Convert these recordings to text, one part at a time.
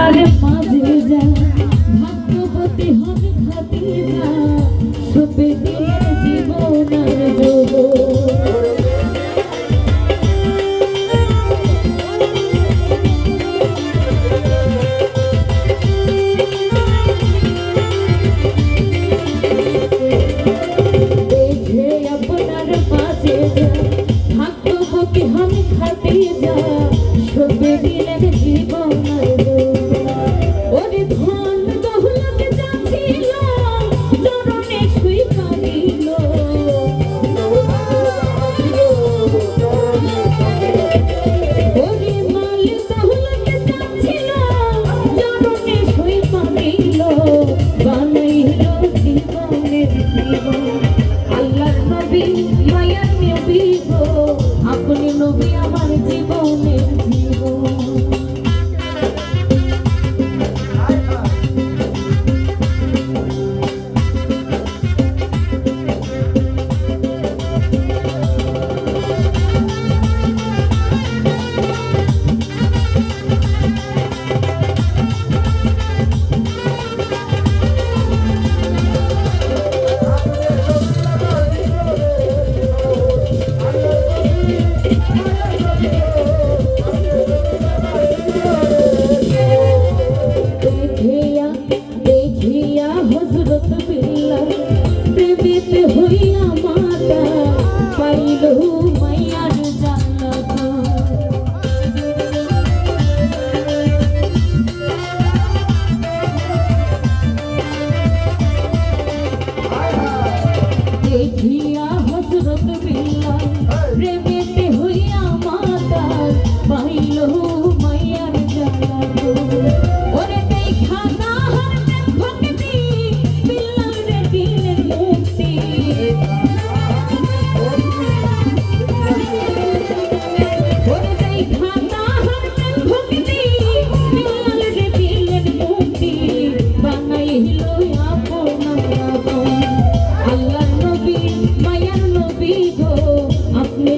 আপনার মাঝে যা ভাগ্যবতী হন খাদিজা সবে দিলেন জীবন আর দেখে আপনার মাঝে যা ভাগ্যবতী হন খাদিজা সবে দিলেন জীবন আর ওরে ধন দৌলত যা ছিল চরণে ছুঁই কাঁদিল ওরে মাল দৌলত যা ছিল চরণে ছুঁই কাঁদিল বানাইল জীবনের জীবন আল্লাহর নবী মায়ার নবী গো আপনি নবী আমার জীবনের জীবন দেখিয়া হযরত বিল্লাল প্রেমিত হইয়া মাতা পাইল মায়ার জান্নাত দেখিয়া হযরত বিল্লাল প্রেমিত হইয়া মাতা পাইল মায়ার জান্নাত ওরে দেখা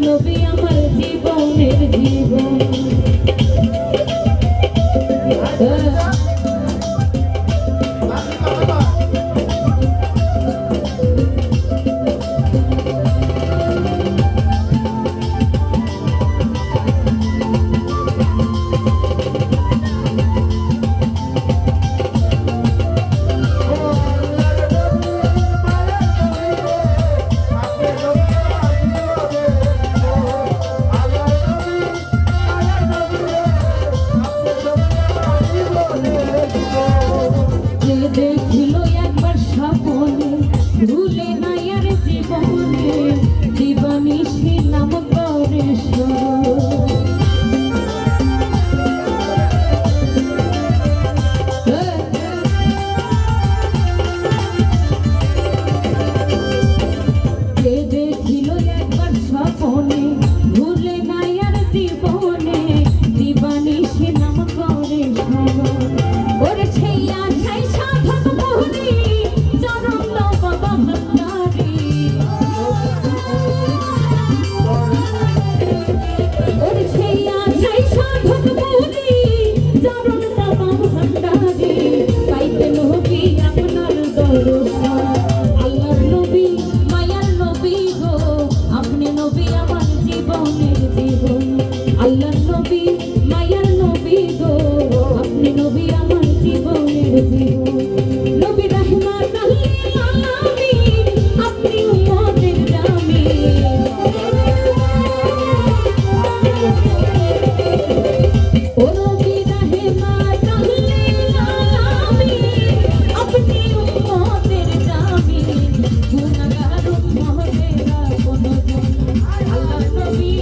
নবী আমার জীবনের জীবন দেখিল একবার স্বপনে ভুলে নাই আর জীবনে জীবনী ছিলাম দেখিল একবার স্বপনে ভুলে নাই আর জীবনে জীবনী ছিলাম করে ওরে সেই আশাই সাধক মোহনী চরণ বাবা ভান্ডারী ওরে সেই আশাই সাধক মোহনী চরণ বাবা ভান্ডারী পাইতে নবী আপনার দর্শন আল্লাহর নবী মায়ার নবী গো আপনি নবী আমার জীবনের জীবন আল্লাহর নবী মায়ার নবী গো আপনি নবী আমার জীবনের জীবন নবী রাহমাতুল লিল আলামিন আপনি উম্মতের জামি ও নবী রাহমাতুল লিল আলামিন আপনি উম্মতের জামি গুনাহগার উম্মতেরা কোন জন আল্লাহর নবী